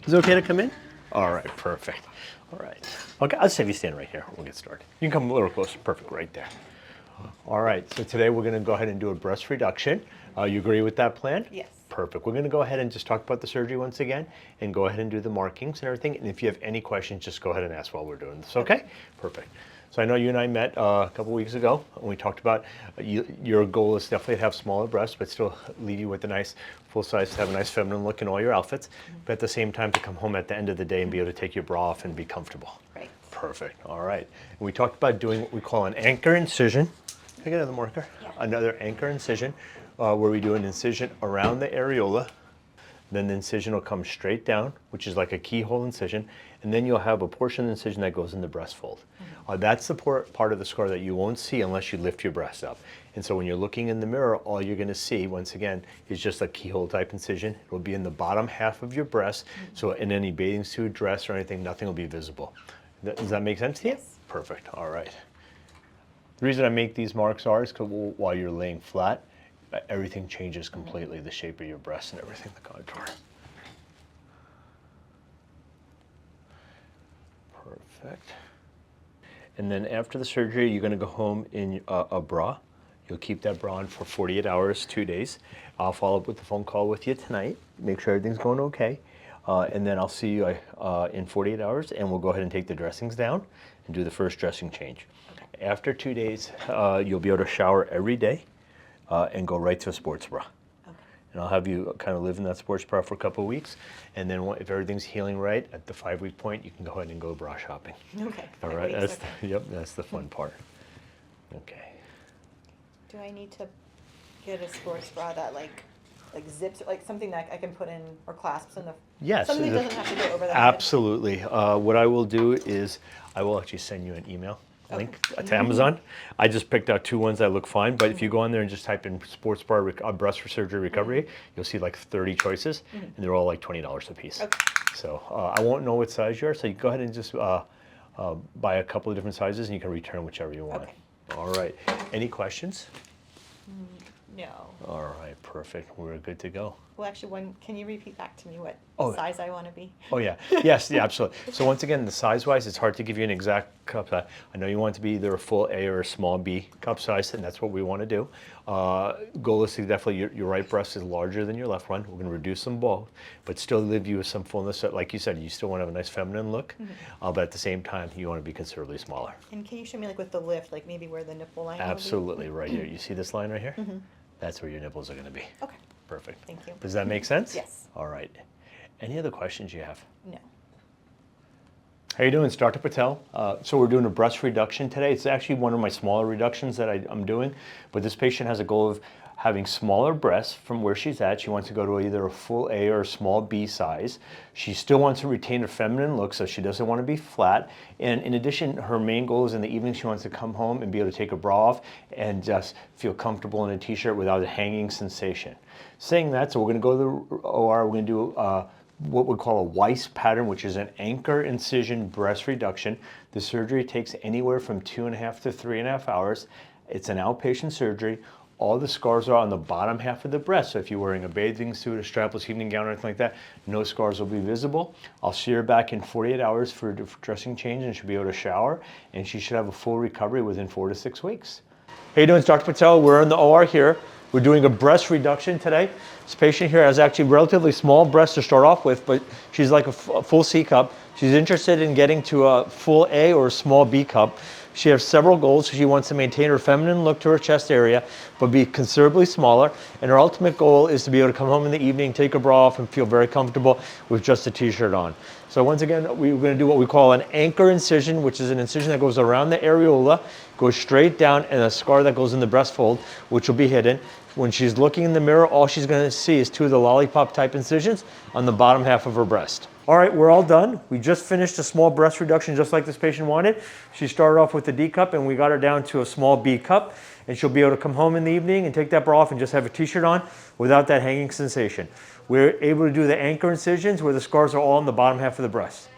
Is it okay to come in? All right, perfect. All right. Okay, I'll just have you stand right here. We'll get started. You can come a little closer. Perfect, right there. All right, so today we're going to go ahead and do a breast reduction. You agree with that plan? Yes. Perfect. We're going to go ahead and just talk about the surgery once again and go ahead and do the markings and everything. And if you have any questions, just go ahead and ask while we're doing this, okay? Perfect. So I know you and I met a couple weeks ago and we talked about your goal is definitely to have smaller breasts, but still leave you with a nice full size, to have a nice feminine look in all your outfits, but at the same time to come home at the end of the day and be able to take your bra off and be comfortable. Right. Perfect. All right. And we talked about doing what we call an anchor incision. Can I get another marker? Yeah. Another anchor incision, where we do an incision around the areola. Then the incision will come straight down, which is like a keyhole incision, and then you'll have a portion of the incision that goes in the breast fold. That's the part of the scar that you won't see unless you lift your breast up. And so when you're looking in the mirror, all you're going to see, once again, is just a keyhole type incision. It will be in the bottom half of your breast, so in any bathing suit, dress, or anything, nothing will be visible. Does that make sense to you? Yes. Perfect. All right. The reason I make these marks are is because while you're laying flat, everything changes completely, the shape of your breast and everything, the contour. Perfect. And then after the surgery, you're going to go home in a bra. You'll keep that bra on for 48 hours, 2 days. I'll follow up with a phone call with you tonight, make sure everything's going okay. And then I'll see you in 48 hours, and we'll go ahead and take the dressings down and do the first dressing change. Okay. After 2 days, you'll be able to shower every day and go right to a sports bra. Okay. And I'll have you kind of live in that sports bra for a couple of weeks. And then if everything's healing right, at the 5-week point, you can go ahead and go bra shopping. Okay. All right. Yep, that's the fun part. Okay. Do I need to get a sports bra that like zips, like something that I can put in or clasps in the? Yes. Something that doesn't have to go over the Absolutely. What I will do is I will actually send you an email link to Amazon. I just picked out 2 ones that look fine, but if you go on there and just type in sports bra breast surgery recovery, you'll see like 30 choices, and they're all like $20 a piece. Okay. So I won't know what size you are, so you go ahead and just buy a couple of different sizes, and you can return whichever you want. Okay. All right. Any questions? No. All right, perfect. We're good to go. Well, actually, can you repeat back to me what size I want to be? Oh, yeah. Yes, yeah, absolutely. So once again, the size-wise, it's hard to give you an exact cup size. I know you want it to be either a full A or a small B cup size, and that's what we want to do. Goal is to definitely, your right breast is larger than your left one. We're going to reduce them both, but still leave you with some fullness. Like you said, you still want to have a nice feminine look, but at the same time, you want to be considerably smaller. And can you show me like with the lift, like maybe where the nipple line Absolutely, right here. You see this line right here? That's where your nipples are going to be. Okay. Perfect. Thank you. Does that make sense? Yes. All right. Any other questions you have? No. How you doing? It's Dr. Patel. So we're doing a breast reduction today. It's actually one of my smaller reductions that I'm doing, but this patient has a goal of having smaller breasts from where she's at. She wants to go to either a full A or a small B size. She still wants to retain her feminine look, so she doesn't want to be flat. And in addition, her main goal is in the evening she wants to come home and be able to take her bra off and just feel comfortable in a t-shirt without a hanging sensation. Saying that, so we're going to go to the OR. We're going to do what we call a Weiss pattern, which is an anchor incision breast reduction. The surgery takes anywhere from 2.5 to 3.5 hours. It's an outpatient surgery. All the scars are on the bottom half of the breast. So if you're wearing a bathing suit, a strapless evening gown, or anything like that, no scars will be visible. I'll see her back in 48 hours for a dressing change, and she'll be able to shower, and she should have a full recovery within 4 to 6 weeks. How you doing? It's Dr. Patel. We're in the OR here. We're doing a breast reduction today. This patient here has actually relatively small breasts to start off with, but she's like a full C cup. She's interested in getting to a full A or a small B cup. She has several goals. She wants to maintain her feminine look to her chest area, but be considerably smaller. And her ultimate goal is to be able to come home in the evening, take her bra off, and feel very comfortable with just a t-shirt on. So once again, we're going to do what we call an anchor incision, which is an incision that goes around the areola, goes straight down, and a scar that goes in the breast fold, which will be hidden. When she's looking in the mirror, all she's going to see is 2 of the lollipop type incisions on the bottom half of her breast. All right, we're all done. We just finished a small breast reduction just like this patient wanted. She started off with a D cup, and we got her down to a small B cup, and she'll be able to come home in the evening and take that bra off and just have a t-shirt on without that hanging sensation. We're able to do the anchor incisions where the scars are all on the bottom half of the breast.